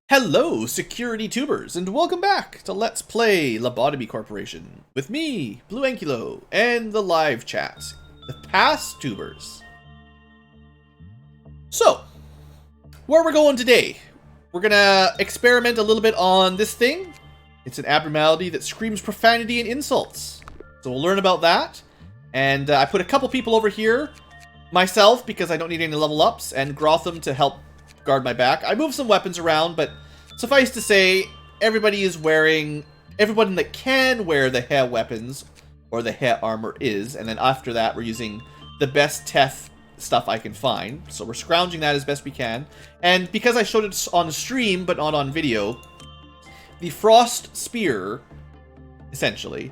Hello, security tubers, and welcome back to Let's Play Lobotomy Corporation with me, BlueAnkylo, and the live chat, the past tubers. So, where we're going today, we're gonna experiment a little bit on this thing. It's an abnormality that screams profanity and insults. So we'll learn about that, and I put a couple people over here, myself, because I don't need any level ups, and Grotham to help guard my back. I moved some weapons around, but suffice to say, everybody is wearing, everyone that can wear the hair weapons or the hair armor is, and then after that we're using the best Teth stuff I can find. So we're scrounging that as best we can. And because I showed it on stream but not on video, the Frost Spear, essentially,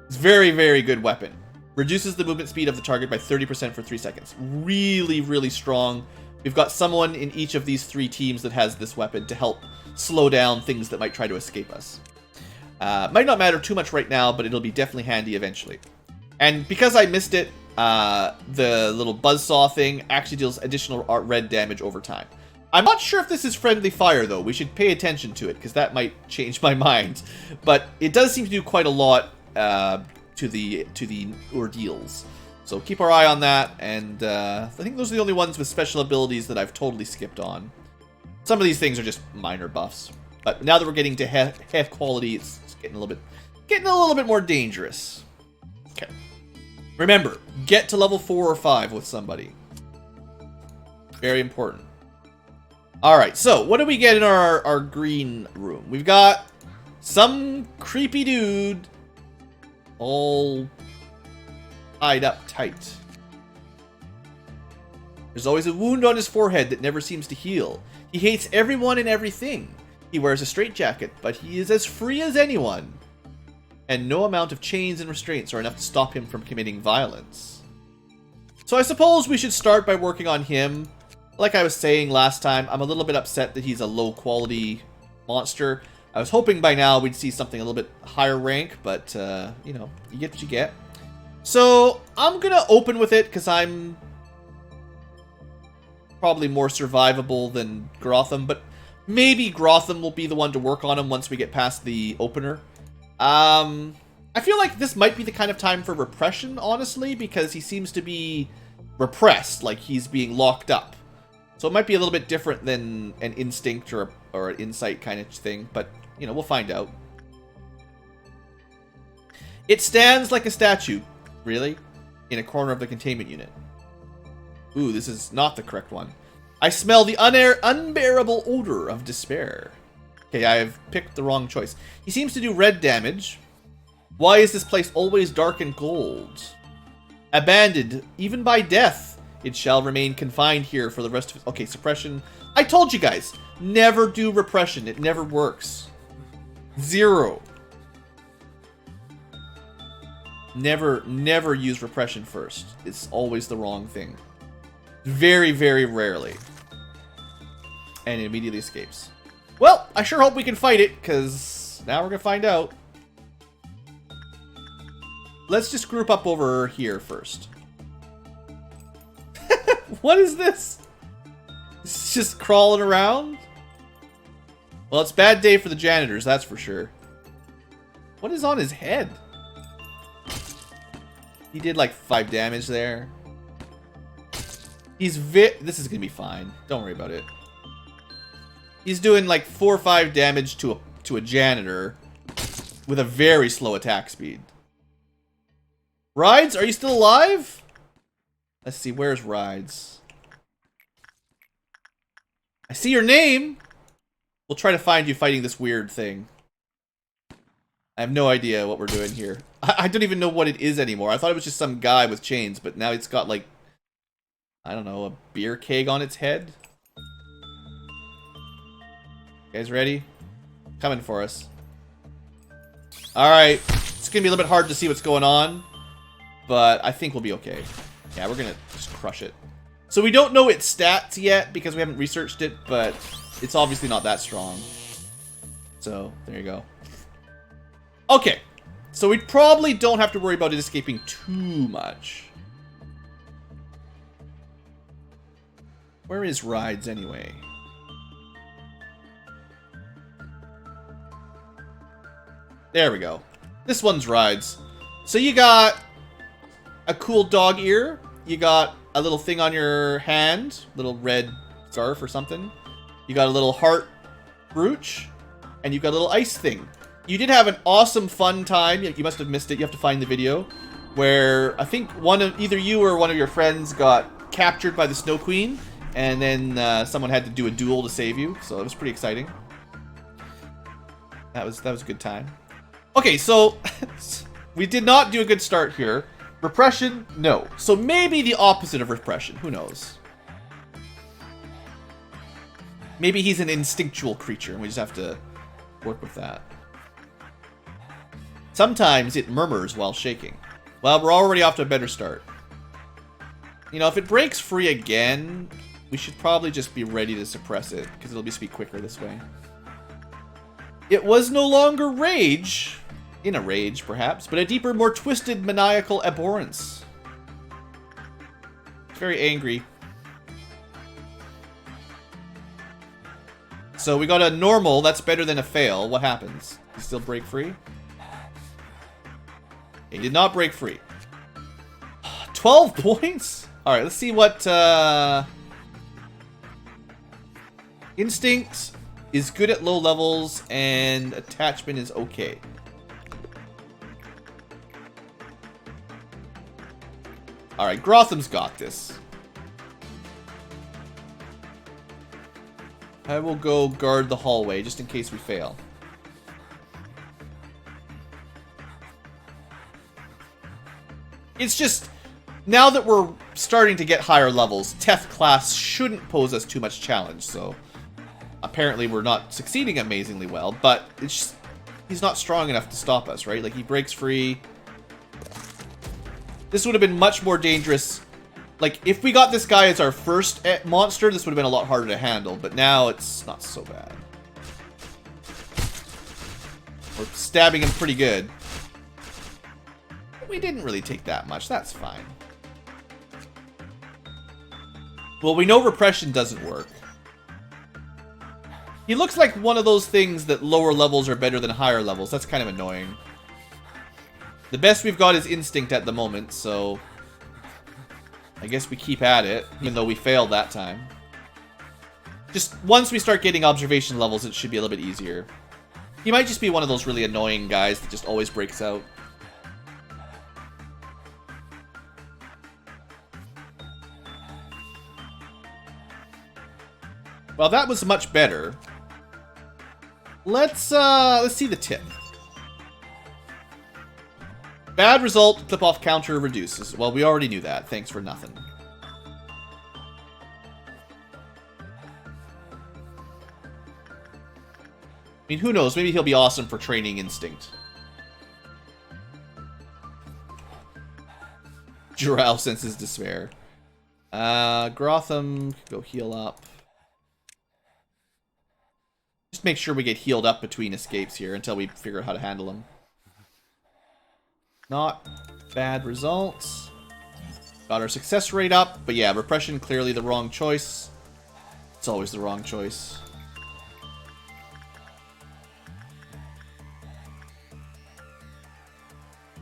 is a very, very good weapon. Reduces the movement speed of the target by 30% for 3 seconds. Really, really strong. We've got someone in each of these 3 teams that has this weapon to help slow down things that might try to escape us. Might not matter too much right now, but it'll be definitely handy eventually. And because I missed it, the little buzzsaw thing actually deals additional red damage over time. I'm not sure if this is friendly fire, though. We should pay attention to it, because that might change my mind. But it does seem to do quite a lot to the ordeals. So keep our eye on that, and I think those are the only ones with special abilities that I've totally skipped on. Some of these things are just minor buffs, but now that we're getting to half quality, it's getting a little bit more dangerous. Okay. Remember, get to level 4 or 5 with somebody. Very important. All right, so what do we get in our green room? We've got some creepy dude, all tied up tight. There's always a wound on his forehead that never seems to heal. He hates everyone and everything. He wears a straitjacket, but he is as free as anyone. And no amount of chains and restraints are enough to stop him from committing violence. So I suppose we should start by working on him. Like I was saying last time, I'm a little bit upset that he's a low quality monster. I was hoping by now we'd see something a little bit higher rank, but you know, you get what you get. So I'm gonna open with it because I'm probably more survivable than Grotham, but maybe Grotham will be the one to work on him once we get past the opener. I feel like this might be the kind of time for repression, honestly, because he seems to be repressed, like he's being locked up. So it might be a little bit different than an instinct or an insight kind of thing, but, you know, we'll find out. It stands like a statue, really, in a corner of the containment unit. Ooh, this is not the correct one. I smell the unbearable odor of despair. Okay, I've picked the wrong choice. He seems to do red damage. Why is this place always dark and cold? Abandoned, even by death, it shall remain confined here for the rest of... Okay, suppression. I told you guys, never do repression. It never works. 0. Never use repression first. It's always the wrong thing. Very, very rarely. And it immediately escapes. Well, I sure hope we can fight it, because now we're going to find out. Let's just group up over here first. What is this? It's just crawling around? Well, it's a bad day for the janitors, that's for sure. What is on his head? He did like 5 damage there. This is gonna be fine. Don't worry about it. He's doing like 4 or 5 damage to a janitor with a very slow attack speed. Rides, are you still alive? Let's see, where's Rides? I see your name. We'll try to find you fighting this weird thing. I have no idea what we're doing here. I don't even know what it is anymore. I thought it was just some guy with chains, but now it's got like, I don't know, a beer keg on its head. You guys ready? Coming for us. Alright. It's going to be a little bit hard to see what's going on, but I think we'll be okay. Yeah, we're going to just crush it. So we don't know its stats yet because we haven't researched it, but it's obviously not that strong. So, there you go. Okay. So we probably don't have to worry about it escaping too much. Where is Rides anyway? There we go. This one's rides. So you got a cool dog ear. You got a little thing on your hand. Little red scarf or something. You got a little heart brooch. And you got a little ice thing. You did have an awesome fun time. You must have missed it. You have to find the video. Where I think either you or one of your friends got captured by the Snow Queen. And then someone had to do a duel to save you. So it was pretty exciting. That was a good time. Okay, so we did not do a good start here. Repression, no. So maybe the opposite of repression. Who knows? Maybe he's an instinctual creature and we just have to work with that. Sometimes it murmurs while shaking. Well, we're already off to a better start. You know, if it breaks free again, we should probably just be ready to suppress it, because it'll just be quicker this way. It was no longer rage, in a rage perhaps, but a deeper, more twisted, maniacal abhorrence. It's very angry. So we got a normal, that's better than a fail. What happens? You still break free? He did not break free. 12 points? Alright, let's see what... Instinct is good at low levels, and attachment is okay. Alright, Grotham's got this. I will go guard the hallway, just in case we fail. It's just, now that we're starting to get higher levels, Teth class shouldn't pose us too much challenge, so... Apparently we're not succeeding amazingly well, but it's just, he's not strong enough to stop us, right? Like, he breaks free. This would have been much more dangerous. Like, if we got this guy as our first monster, this would have been a lot harder to handle, but now it's not so bad. We're stabbing him pretty good. We didn't really take that much, that's fine. Well, we know repression doesn't work. He looks like one of those things that lower levels are better than higher levels. That's kind of annoying. The best we've got is instinct at the moment, so... I guess we keep at it, even though we failed that time. Just once we start getting observation levels, it should be a little bit easier. He might just be one of those really annoying guys that just always breaks out. Well, that was much better. Let's see the tip. Bad result, clip off counter reduces. Well, we already knew that. Thanks for nothing. I mean, who knows? Maybe he'll be awesome for training instinct. Jirao senses despair. Grotham, go heal up. Just make sure we get healed up between escapes here until we figure out how to handle them. Not bad results. Got our success rate up, but yeah, repression clearly the wrong choice. It's always the wrong choice.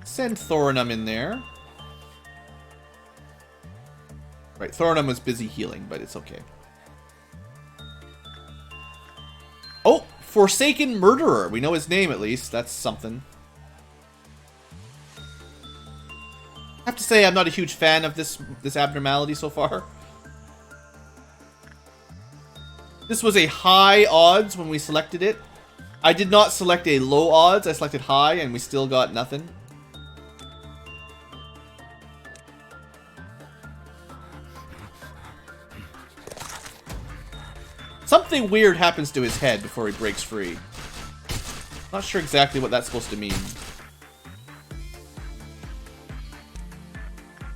Send Thorinum in there. Right, Thorinum was busy healing, but it's okay. Oh, Forsaken Murderer. We know his name at least. That's something. I have to say I'm not a huge fan of this abnormality so far. This was a high odds when we selected it. I did not select a low odds. I selected high and we still got nothing. Something weird happens to his head before he breaks free. Not sure exactly what that's supposed to mean.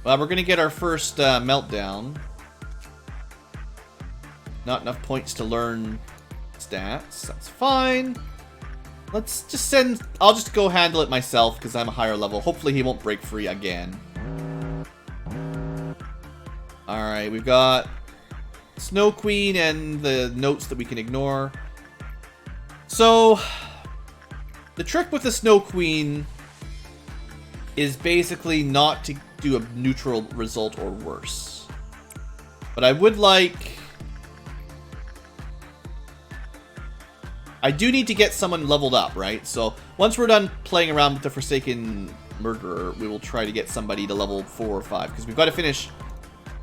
Well, we're gonna get our first meltdown. Not enough points to learn stats. That's fine. Let's just send... I'll just go handle it myself because I'm a higher level. Hopefully he won't break free again. Alright, we've got Snow Queen and the notes that we can ignore. So, The trick with the Snow Queen is basically not to do a neutral result or worse. But I would like... I do need to get someone leveled up, right? So once we're done playing around with the Forsaken Murderer, we will try to get somebody to level 4 or 5, because we've got to finish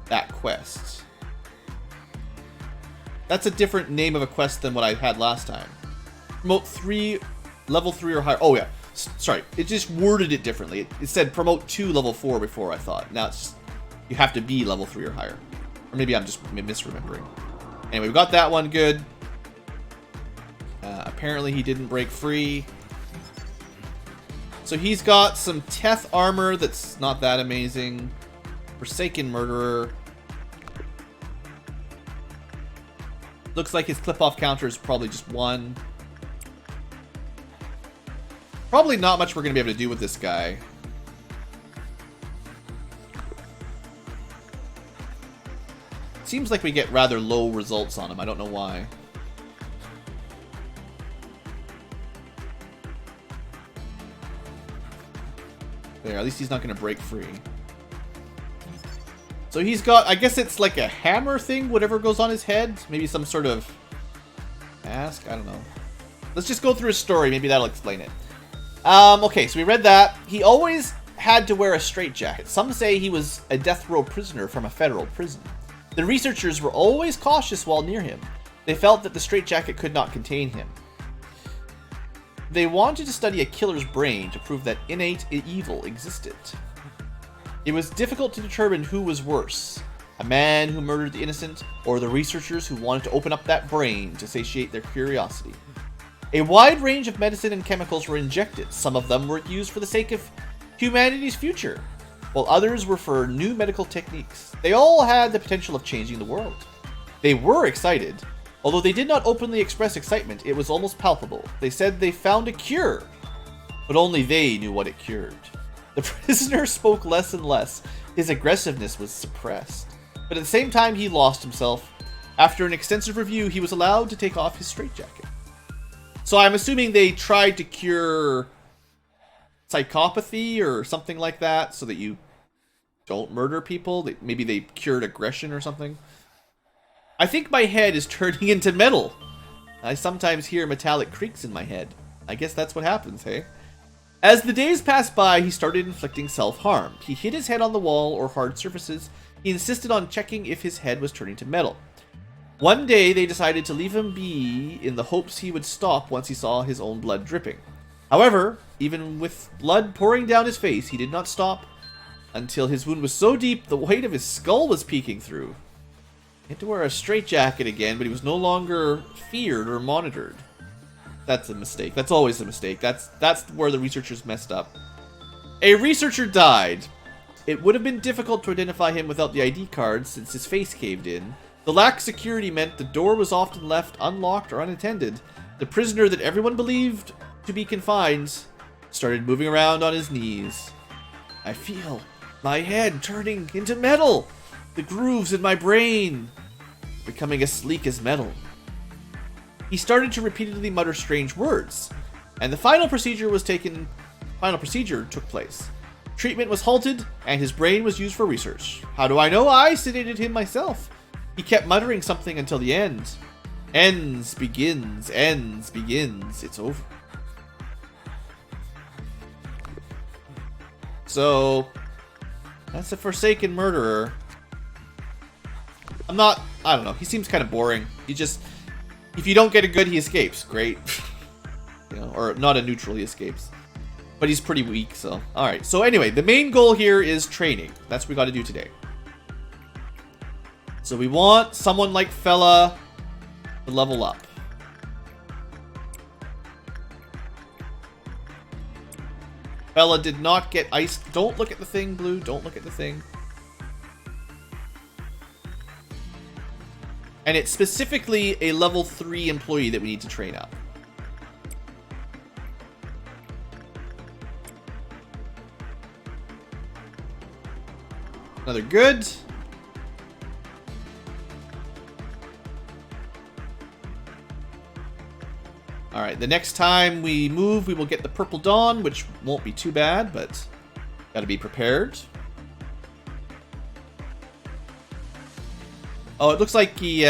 that quest. That's a different name of a quest than what I had last time. Promote 3, level 3 or higher. Oh yeah, sorry, it just worded it differently. It said promote 2 level 4 before, I thought. Now it's just, you have to be level 3 or higher. Or maybe I'm just misremembering. Anyway, we got that one good. Apparently he didn't break free. So he's got some Teth armor that's not that amazing. Forsaken Murderer. Looks like his clip-off counter is probably just 1. Probably not much we're going to be able to do with this guy. Seems like we get rather low results on him. I don't know why. There, at least he's not going to break free. So he's got, I guess it's like a hammer thing, whatever goes on his head. Maybe some sort of mask, I don't know. Let's just go through his story, maybe that'll explain it. Okay, so we read that. He always had to wear a straitjacket. Some say he was a death row prisoner from a federal prison. The researchers were always cautious while near him. They felt that the straitjacket could not contain him. They wanted to study a killer's brain to prove that innate evil existed. It was difficult to determine who was worse, a man who murdered the innocent, or the researchers who wanted to open up that brain to satiate their curiosity. A wide range of medicine and chemicals were injected. Some of them were used for the sake of humanity's future, while others were for new medical techniques. They all had the potential of changing the world. They were excited. Although they did not openly express excitement, it was almost palpable. They said they found a cure, but only they knew what it cured. The prisoner spoke less and less. His aggressiveness was suppressed. But at the same time, he lost himself. After an extensive review, he was allowed to take off his straitjacket. So I'm assuming they tried to cure psychopathy or something like that so that you don't murder people. Maybe they cured aggression or something. I think my head is turning into metal. I sometimes hear metallic creaks in my head. I guess that's what happens, hey? As the days passed by, he started inflicting self-harm. He hit his head on the wall or hard surfaces. He insisted on checking if his head was turning to metal. One day, they decided to leave him be in the hopes he would stop once he saw his own blood dripping. However, even with blood pouring down his face, he did not stop until his wound was so deep the weight of his skull was peeking through. He had to wear a straitjacket again, but he was no longer feared or monitored. That's a mistake. That's always a mistake. That's where the researchers messed up. A researcher died. It would have been difficult to identify him without the ID card since his face caved in. The lack of security meant the door was often left unlocked or unattended. The prisoner that everyone believed to be confined started moving around on his knees. I feel my head turning into metal. The grooves in my brain becoming as sleek as metal. He started to repeatedly mutter strange words, and the final procedure took place. Treatment was halted, and his brain was used for research. How do I know? I sedated him myself. He kept muttering something until the end. Ends begins, it's over. So, that's a Forsaken Murderer. I don't know, he seems kind of boring. If you don't get a good, he escapes. Great. You know, or not a neutral, he escapes. But he's pretty weak, so. Alright, so anyway, the main goal here is training. That's what we gotta do today. So we want someone like Fella to level up. Fella did not get iced. Don't look at the thing, Blue. Don't look at the thing. And it's specifically a level 3 employee that we need to train up. Another good. Alright, the next time we move, we will get the Purple Dawn, which won't be too bad, but gotta be prepared. Oh, it looks like he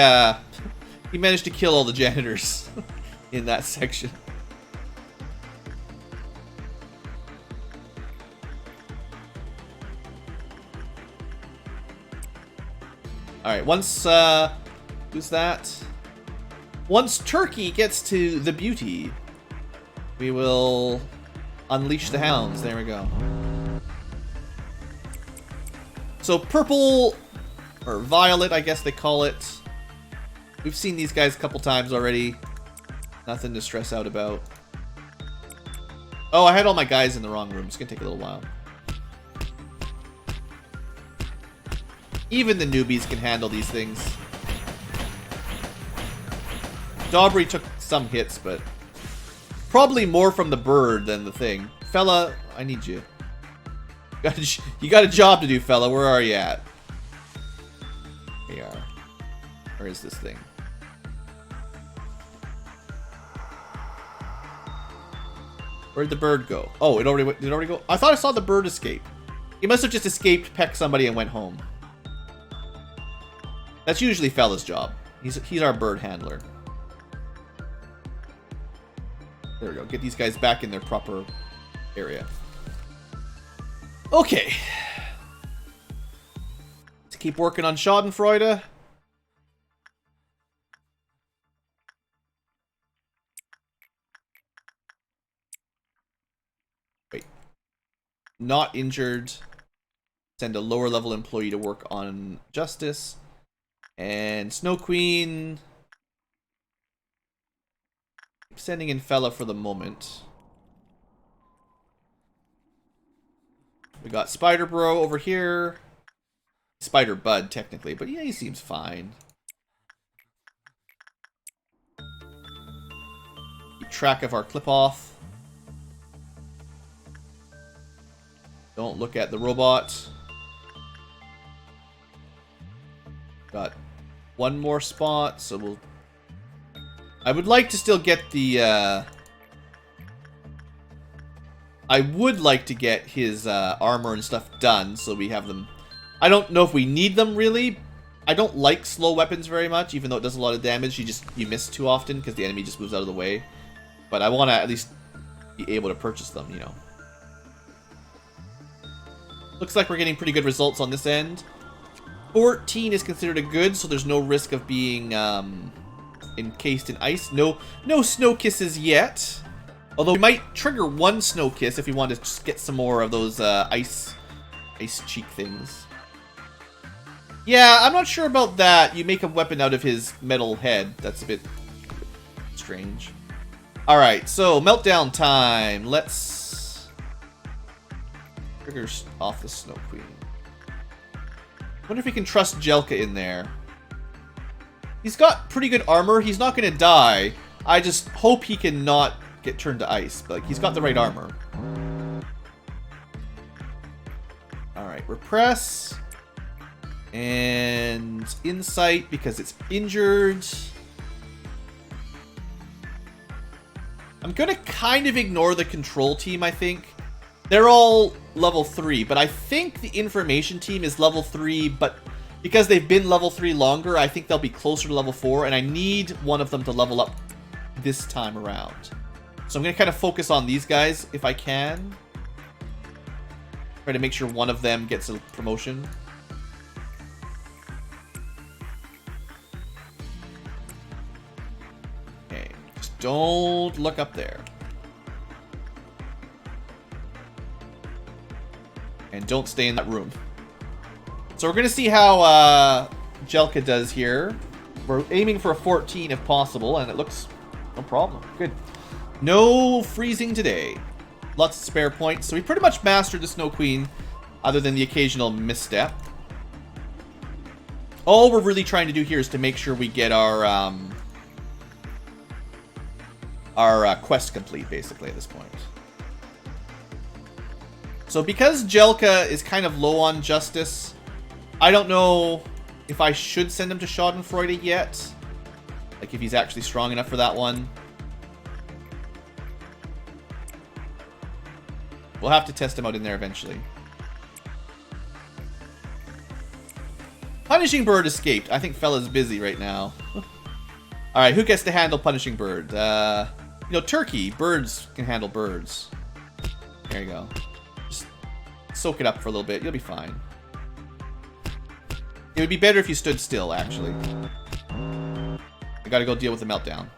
managed to kill all the janitors in that section. Alright, once, who's that? Once Turkey gets to the beauty, we will unleash the hounds. There we go. So purple, or violet, I guess they call it. We've seen these guys a couple times already. Nothing to stress out about. Oh, I had all my guys in the wrong room. It's gonna take a little while. Even the newbies can handle these things. Daubry took some hits, but probably more from the bird than the thing. Fella, I need you. You got a job to do, fella. Where are you at? Here you are. Where is this thing? Where'd the bird go? Oh, did it already go? I thought I saw the bird escape. He must have just escaped, pecked somebody, and went home. That's usually fella's job. He's our bird handler. There we go. Get these guys back in their proper area. Okay. Let's keep working on Schadenfreude. Wait. Not injured. Send a lower level employee to work on justice. And Snow Queen. Sending in fella for the moment. We got Spider Bro over here. Spider Bud, technically, but yeah, he seems fine. Keep track of our clip off. Don't look at the robot. Got one more spot, so we'll... I would like to still get the, I would like to get his armor and stuff done, so we have them... I don't know if we need them, really. I don't like slow weapons very much, even though it does a lot of damage. You miss too often, because the enemy just moves out of the way. But I want to at least be able to purchase them, you know. Looks like we're getting pretty good results on this end. 14 is considered a good, so there's no risk of being encased in ice. No snow kisses yet. Although we might trigger one snow kiss if we want to just get some more of those ice cheek things. Yeah, I'm not sure about that. You make a weapon out of his metal head. That's a bit strange. Alright, so meltdown time. Let's trigger off the Snow Queen. Wonder if we can trust Jelka in there. He's got pretty good armor. He's not going to die. I just hope he can not get turned to ice. But he's got the right armor. Alright, repress. And insight because it's injured. I'm going to kind of ignore the control team, I think. They're all level 3, but I think the information team is level 3, but because they've been level 3 longer, I think they'll be closer to level 4, and I need one of them to level up this time around. So I'm going to kind of focus on these guys if I can. Try to make sure one of them gets a promotion. Okay, just don't look up there. And don't stay in that room. So we're going to see how Jelka does here. We're aiming for a 14 if possible, and it looks no problem. Good. No freezing today. Lots of spare points. So we pretty much mastered the Snow Queen, other than the occasional misstep. All we're really trying to do here is to make sure we get our quest complete, basically, at this point. So because Jelka is kind of low on justice, I don't know if I should send him to Schadenfreude yet. Like if he's actually strong enough for that one. We'll have to test him out in there eventually. Punishing Bird escaped. I think fella's busy right now. Alright, who gets to handle Punishing Bird? You know, Turkey. Birds can handle birds. There you go. Just soak it up for a little bit. You'll be fine. It would be better if you stood still, actually. I gotta go deal with the meltdown.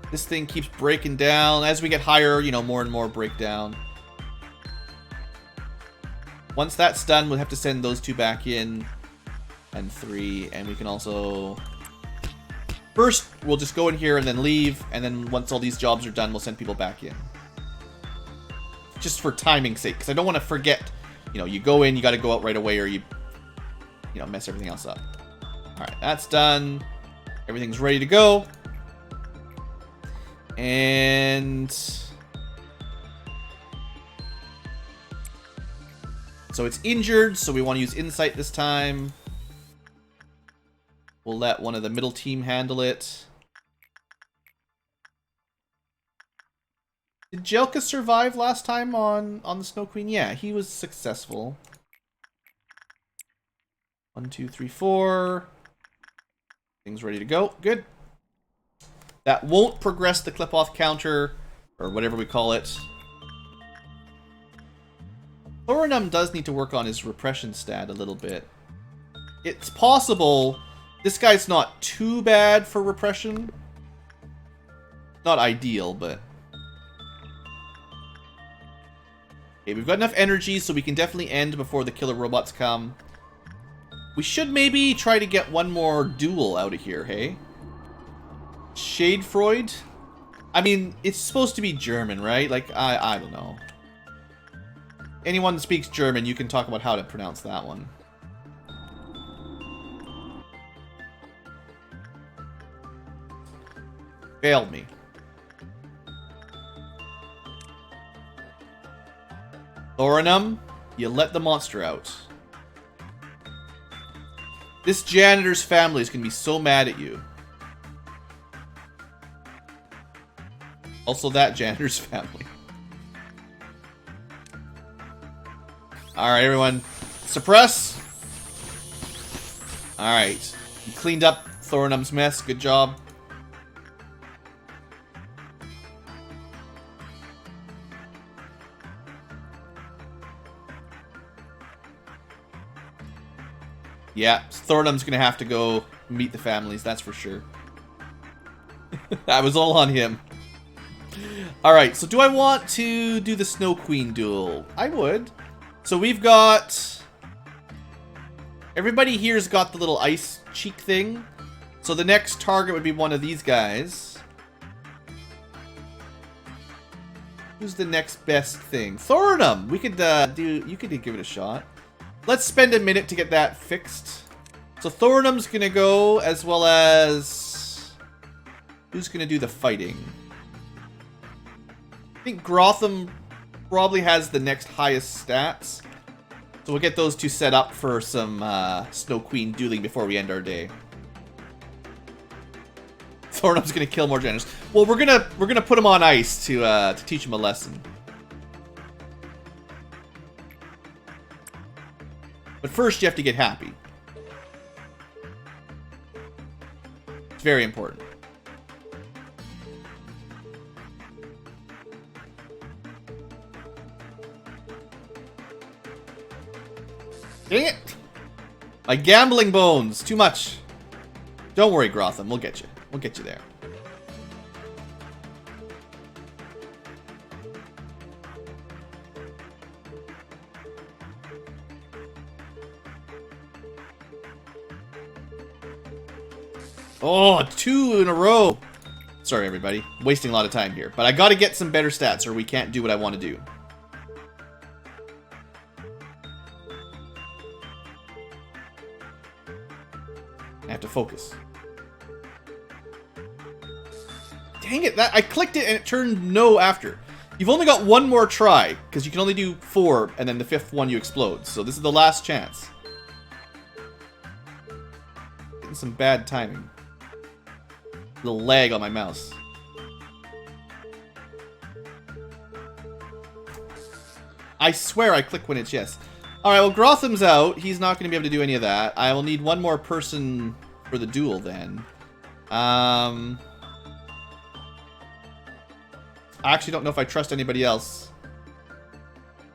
This thing keeps breaking down. As we get higher, you know, more and more breakdown. Once that's done, we'll have to send those 2 back in. And 3. And we can also... First, we'll just go in here and then leave. And then once all these jobs are done, we'll send people back in. Just for timing's sake. Because I don't want to forget. You know, you go in, you got to go out right away. Or you know, mess everything else up. Alright, that's done. Everything's ready to go. And... So it's injured, so we want to use Insight this time. We'll let one of the middle team handle it. Did Jelka survive last time on the Snow Queen? Yeah, he was successful. 1, 2, 3, 4. Things ready to go. Good. That won't progress the clip-off counter, or whatever we call it. Thorinum does need to work on his repression stat a little bit. It's possible this guy's not too bad for repression. Not ideal, but... Okay, we've got enough energy, so we can definitely end before the killer robots come. We should maybe try to get one more Duel out of here, hey? Shadefreud? I mean, it's supposed to be German, right? Like, I don't know. Anyone that speaks German, you can talk about how to pronounce that one. Failed me. Thorinum, you let the monster out. This janitor's family is going to be so mad at you. Also that janitor's family. Alright, everyone. Suppress. Alright. You cleaned up Thorinum's mess. Good job. Yeah, Thorinum's gonna have to go meet the families, that's for sure. I was all on him. Alright, so do I want to do the Snow Queen duel? I would. So we've got... Everybody here's got the little ice cheek thing. So the next target would be one of these guys. Who's the next best thing? Thorinum! We could you could give it a shot. Let's spend a minute to get that fixed. So Thorinum's gonna go, as well as... Who's gonna do the fighting? I think Grotham probably has the next highest stats. So we'll get those two set up for some Snow Queen dueling before we end our day. Thorinum's gonna kill more janitors. Well, we're gonna put him on ice to teach him a lesson. But first, you have to get happy. It's very important. Dang it! My gambling bones! Too much. Don't worry, Grotham. We'll get you. We'll get you there. Oh, 2 in a row. Sorry, everybody. Wasting a lot of time here. But I gotta get some better stats or we can't do what I want to do. I have to focus. Dang it, I clicked it and it turned no after. You've only got one more try, because you can only do 4, and then the 5th one you explode. So this is the last chance. Getting some bad timing. Little lag on my mouse. I swear I click when it's yes. Alright, well, Grotham's out. He's not going to be able to do any of that. I will need one more person for the duel, then. I actually don't know if I trust anybody else.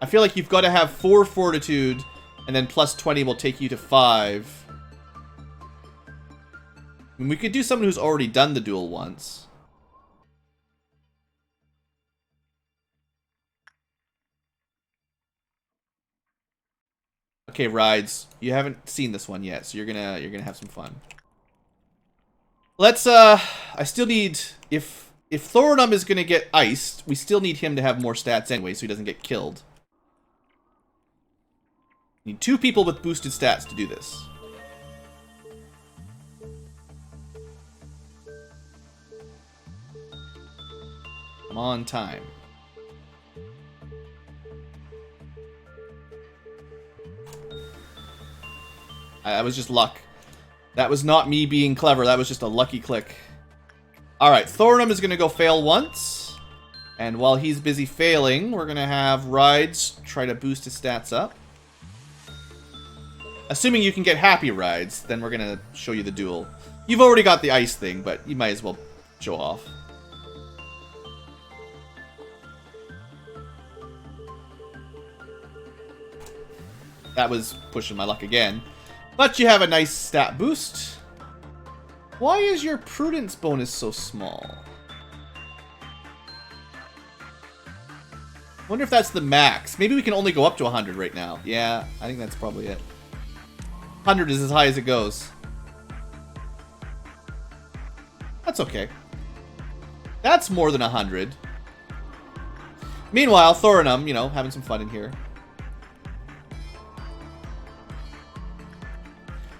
I feel like you've got to have 4 fortitude, and then plus 20 will take you to 5. I mean, we could do someone who's already done the duel once. Okay, Rides, you haven't seen this one yet, so you're gonna have some fun. Let's I still need, if Thorinum is gonna get iced, we still need him to have more stats anyway, so he doesn't get killed. Need 2 people with boosted stats to do this. Come on, time. That was just luck. That was not me being clever. That was just a lucky click. Alright, Thorinum is going to go fail once. And while he's busy failing, we're going to have Rides try to boost his stats up. Assuming you can get happy Rides, then we're going to show you the duel. You've already got the ice thing, but you might as well show off. That was pushing my luck again. But you have a nice stat boost. Why is your prudence bonus so small? Wonder if that's the max. Maybe we can only go up to 100 right now. Yeah, I think that's probably it. 100 is as high as it goes. That's okay. That's more than 100. Meanwhile, Thorinum, you know, having some fun in here.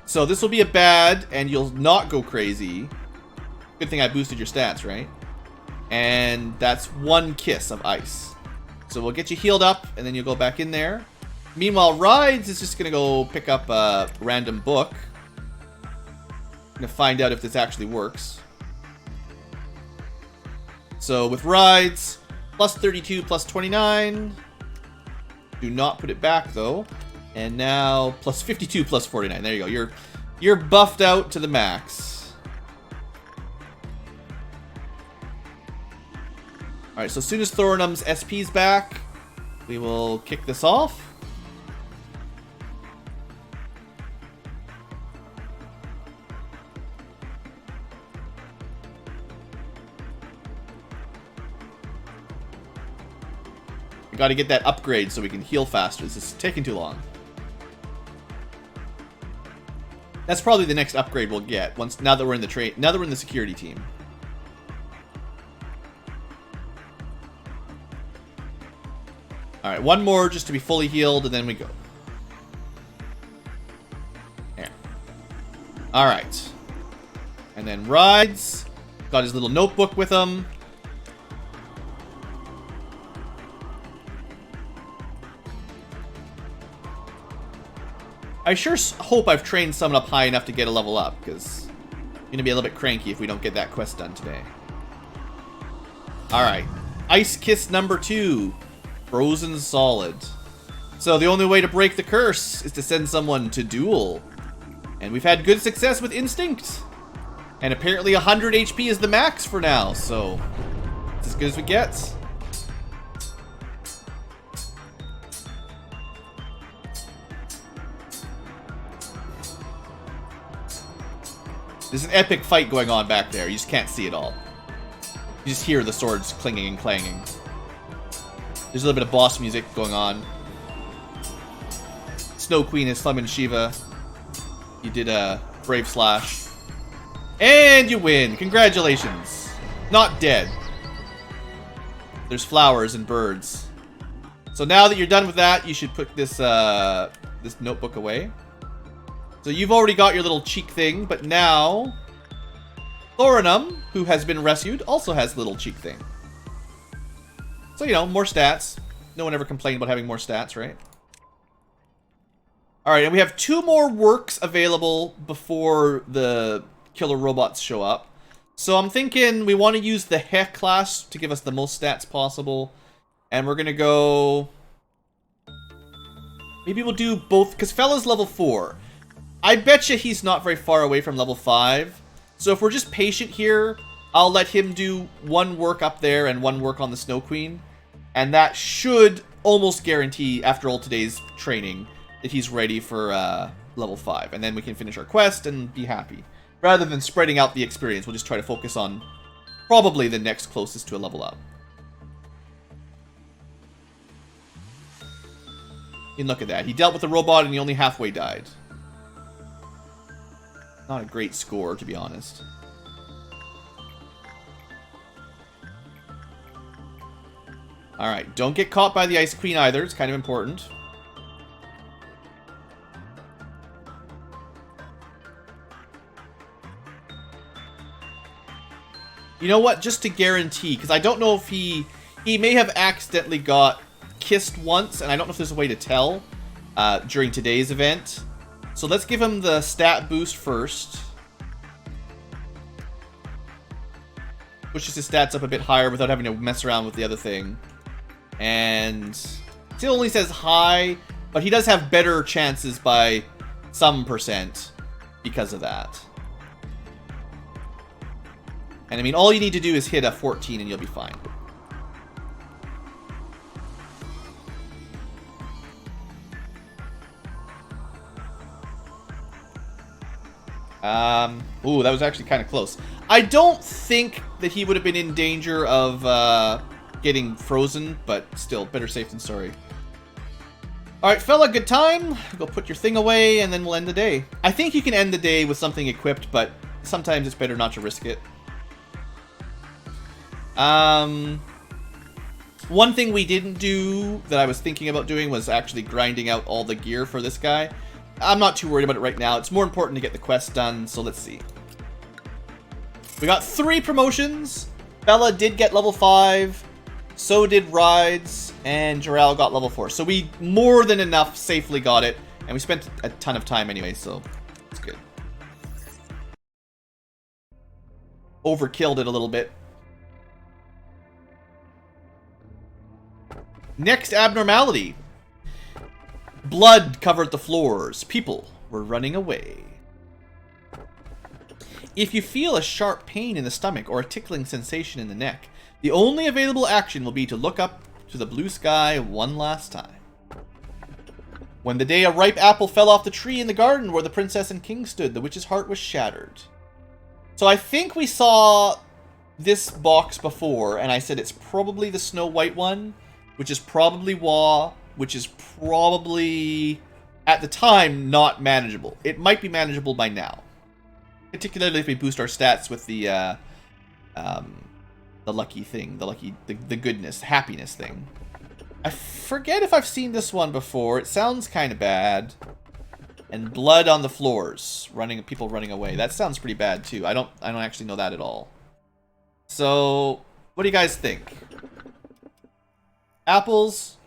So this will be a bad, and you'll not go crazy. Good thing I boosted your stats, right? And that's 1 kiss of ice. So we'll get you healed up, and then you'll go back in there. Meanwhile, Rides is just going to go pick up a random book. I'm going to find out if this actually works. So with Rides, plus 32, plus 29. Do not put it back, though. And now, plus 52, plus 49. There you go. You're buffed out to the max. Alright, so as soon as Thorinum's SP's back, we will kick this off. We gotta get that upgrade so we can heal faster. This is taking too long. That's probably the next upgrade we'll get now that we're in the security team. All right, one more just to be fully healed, and then we go. There. All right, and then Rides got his little notebook with him. I sure hope I've trained someone up high enough to get a level up, because I'm going to be a little bit cranky if we don't get that quest done today. Alright. Ice Kiss number 2. Frozen Solid. So the only way to break the curse is to send someone to Duel. And we've had good success with Instinct. And apparently 100 HP is the max for now, so it's as good as we get. There's an epic fight going on back there. You just can't see it all. You just hear the swords clinging and clanging. There's a little bit of boss music going on. Snow Queen is summoned Shiva. You did a Brave Slash. And you win. Congratulations. Not dead. There's flowers and birds. So now that you're done with that, you should put this this notebook away. So you've already got your little cheek thing, but now Thorinum, who has been rescued, also has a little cheek thing. So, you know, more stats. No one ever complained about having more stats, right? Alright, and we have 2 more works available before the killer robots show up. So I'm thinking we want to use the Heh class to give us the most stats possible. And we're going to go Maybe we'll do both, because Fella's level 4. I bet you he's not very far away from level 5. So if we're just patient here, I'll let him do one work up there and one work on the Snow Queen. And that should almost guarantee, after all today's training, that he's ready for level 5. And then we can finish our quest and be happy. Rather than spreading out the experience, we'll just try to focus on probably the next closest to a level up. And look at that. He dealt with the robot and he only halfway died. Not a great score, to be honest. Alright, don't get caught by the Ice Queen either. It's kind of important. You know what? Just to guarantee, because I don't know if he may have accidentally got kissed once, and I don't know if there's a way to tell during today's event. So let's give him the stat boost first. Pushes his stats up a bit higher without having to mess around with the other thing. And it still only says high, but he does have better chances by some percent because of that. And I mean, all you need to do is hit a 14 and you'll be fine. Ooh, that was actually kind of close. I don't think that he would have been in danger of getting frozen, but still, better safe than sorry. Alright, fella, good time. Go put your thing away, and then we'll end the day. I think you can end the day with something equipped, but sometimes it's better not to risk it. One thing we didn't do that I was thinking about doing was actually grinding out all the gear for this guy. I'm not too worried about it right now. It's more important to get the quest done, so let's see. We got 3 promotions. Bella did get level 5. So did Rides. And Jarrell got level 4. So we more than enough safely got it. And we spent a ton of time anyway, so it's good. Overkilled it a little bit. Next abnormality. Blood covered the floors. People were running away. If you feel a sharp pain in the stomach or a tickling sensation in the neck, the only available action will be to look up to the blue sky one last time. When the day a ripe apple fell off the tree in the garden where the princess and king stood, the witch's heart was shattered. So I think we saw this box before, and I said it's probably the Snow White one, which is probably Wah, which is probably, at the time, not manageable. It might be manageable by now. Particularly if we boost our stats with the lucky thing, the goodness, happiness thing. I forget if I've seen this one before. It sounds kind of bad. And blood on the floors, people running away. That sounds pretty bad too. I don't actually know that at all. So, what do you guys think? Apples.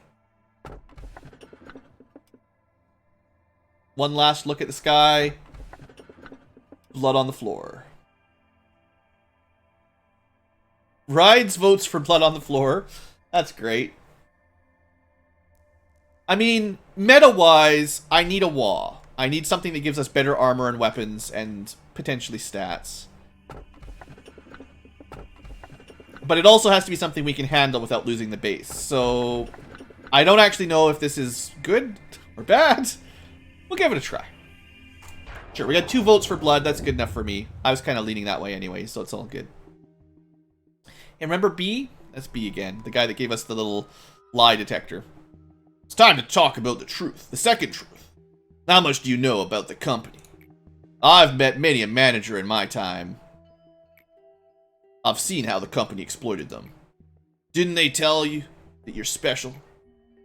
One last look at the sky. Blood on the floor. Rides votes for blood on the floor. That's great. I mean, meta-wise, I need a Wah. I need something that gives us better armor and weapons and potentially stats. But it also has to be something we can handle without losing the base. So, I don't actually know if this is good or bad. We'll give it a try. Sure, we got 2 votes for blood. That's good enough for me. I was kind of leaning that way anyway, so it's all good. And remember B? That's B again. The guy that gave us the little lie detector. It's time to talk about the truth. The second truth. How much do you know about the company? I've met many a manager in my time. I've seen how the company exploited them. Didn't they tell you that you're special?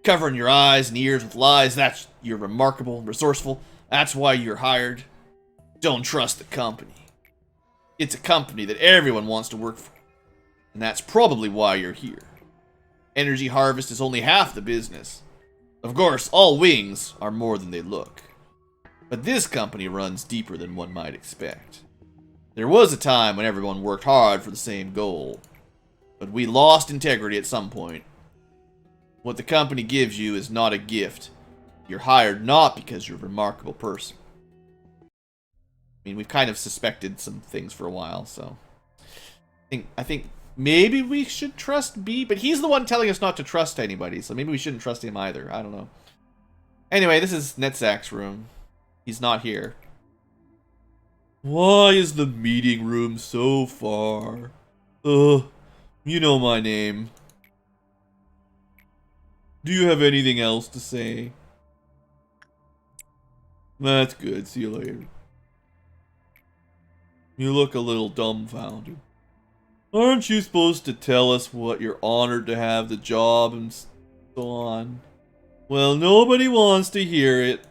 Covering your eyes and ears with lies, that's you're remarkable, resourceful. That's why you're hired. Don't trust the company. It's a company that everyone wants to work for. And that's probably why you're here. Energy harvest is only half the business. Of course, all wings are more than they look. But this company runs deeper than one might expect. There was a time when everyone worked hard for the same goal. But we lost integrity at some point. What the company gives you is not a gift. You're hired not because you're a remarkable person. I mean, we've kind of suspected some things for a while, so... I think maybe we should trust B, but he's the one telling us not to trust anybody, so maybe we shouldn't trust him either. I don't know. Anyway, this is Netzak's room. He's not here. Why is the meeting room so far? Ugh, you know my name. Do you have anything else to say? That's good. See you later. You look a little dumbfounded. Aren't you supposed to tell us what you're honored to have the job and so on? Well, nobody wants to hear it.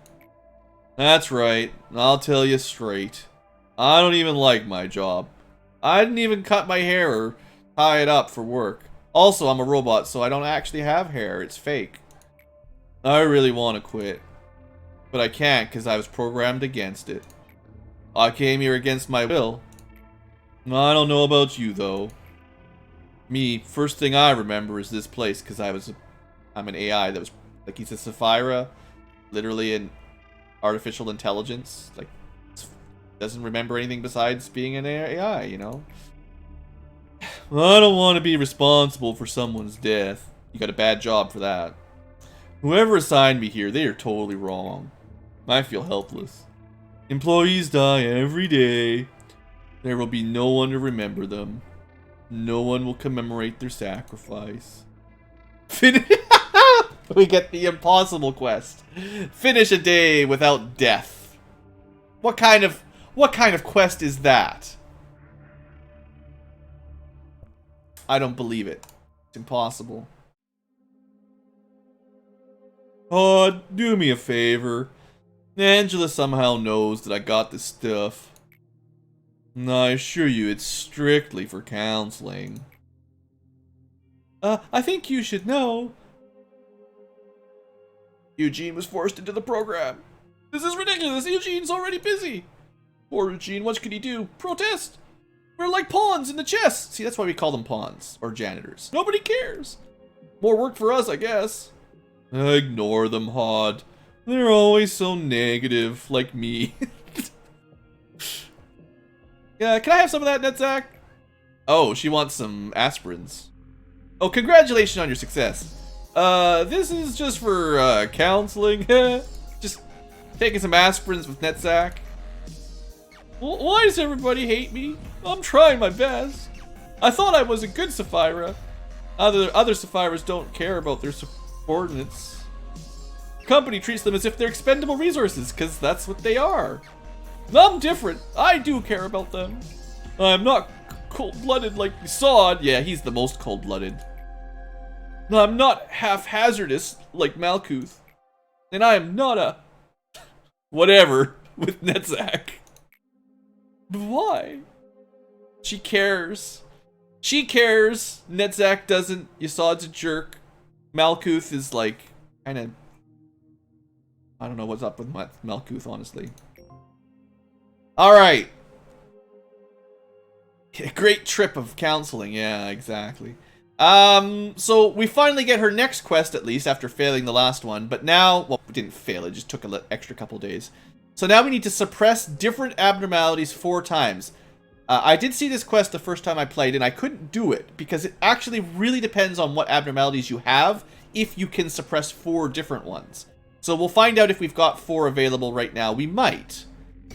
That's right. I'll tell you straight. I don't even like my job. I didn't even cut my hair or tie it up for work. Also, I'm a robot, so I don't actually have hair. It's fake. I really want to quit. But I can't because I was programmed against it. I came here against my will. I don't know about you, though. Me, first thing I remember is this place because I'm an AI that was, like, he's a Sapphira, literally an artificial intelligence, like, doesn't remember anything besides being an AI, you know? I don't want to be responsible for someone's death. You got a bad job for that. Whoever assigned me here, they are totally wrong. I feel helpless. Employees die every day. There will be no one to remember them. No one will commemorate their sacrifice. We get the impossible quest. Finish a day without death. What kind of quest is that? I don't believe it. It's impossible. Oh, do me a favor. Angela somehow knows that I got this stuff. I assure you it's strictly for counseling. I think you should know. Eugene was forced into the program. This is ridiculous. Eugene's already busy. Poor Eugene, what can he do? Protest? We're like pawns in the chess. See, that's why we call them pawns or janitors. Nobody cares. More work for us, I guess. Ignore them, Hod. They're always so negative, like me. Yeah, can I have some of that, Netzak? Oh, she wants some aspirins. Oh, congratulations on your success. This is just for, counseling. Just taking some aspirins with Netzak. Why does everybody hate me? I'm trying my best. I thought I was a good Sapphira. Other Saphiras don't care about their subordinates. The company treats them as if they're expendable resources, because that's what they are. I'm different. I do care about them. I'm not cold-blooded like Sod. Yeah, he's the most cold-blooded. I'm not half-hazardous like Malkuth. And I am not a... whatever with Netzak. But why? She cares. She cares. Netzak doesn't. Yasod's a jerk. Malkuth is like, kind of... I don't know what's up with Malkuth, honestly. Alright. Great trip of counseling. Yeah, exactly. So we finally get her next quest, at least, after failing the last one. But now, well, we didn't fail. It just took an extra couple days. So now we need to suppress different abnormalities 4 times. I did see this quest the first time I played, and I couldn't do it, because it actually really depends on what abnormalities you have, if you can suppress 4 different ones. So we'll find out if we've got 4 available right now. We might.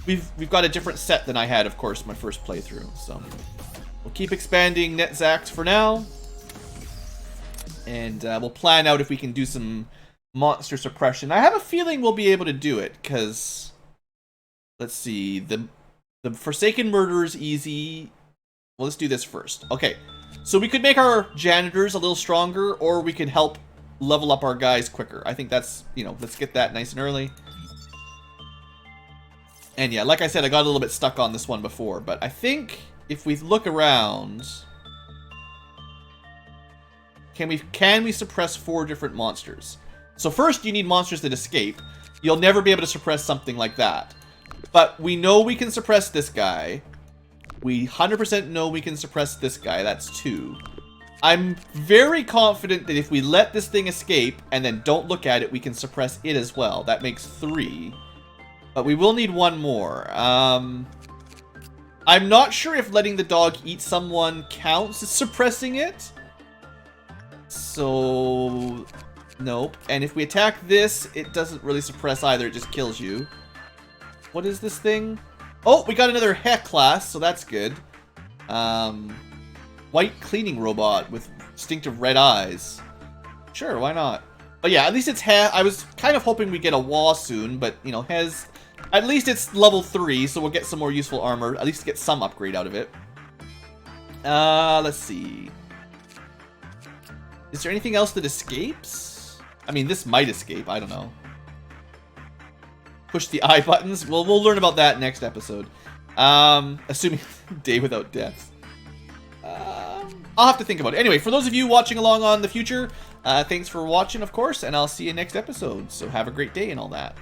We've got a different set than I had, of course, my first playthrough. So we'll keep expanding Netzak's for now. And we'll plan out if we can do some monster suppression. I have a feeling we'll be able to do it, because... let's see, the Forsaken Murder is easy. Well, let's do this first. Okay, so we could make our janitors a little stronger, or we could help level up our guys quicker. I think that's, you know, let's get that nice and early. And yeah, like I said, I got a little bit stuck on this one before, but I think if we look around... Can we suppress 4 different monsters? So first, you need monsters that escape. You'll never be able to suppress something like that. But we know we can suppress this guy. We 100% know we can suppress this guy. That's 2. I'm very confident that if we let this thing escape and then don't look at it, we can suppress it as well. That makes 3. But we will need 1 more. I'm not sure if letting the dog eat someone counts as suppressing it. So, nope. And if we attack this, it doesn't really suppress either. It just kills you. What is this thing? Oh, we got another Heck class, so that's good. White cleaning robot with distinctive red eyes. Sure, why not? But yeah, at least it's I was kind of hoping we'd get a Wah soon, but, you know, at least it's level 3, so we'll get some more useful armor. At least get some upgrade out of it. Let's see. Is there anything else that escapes? I mean, this might escape. I don't know. Push the I buttons. Well, we'll learn about that next episode. Assuming day without death. I'll have to think about it. Anyway, for those of you watching along on the future, thanks for watching, of course, and I'll see you next episode. So have a great day and all that.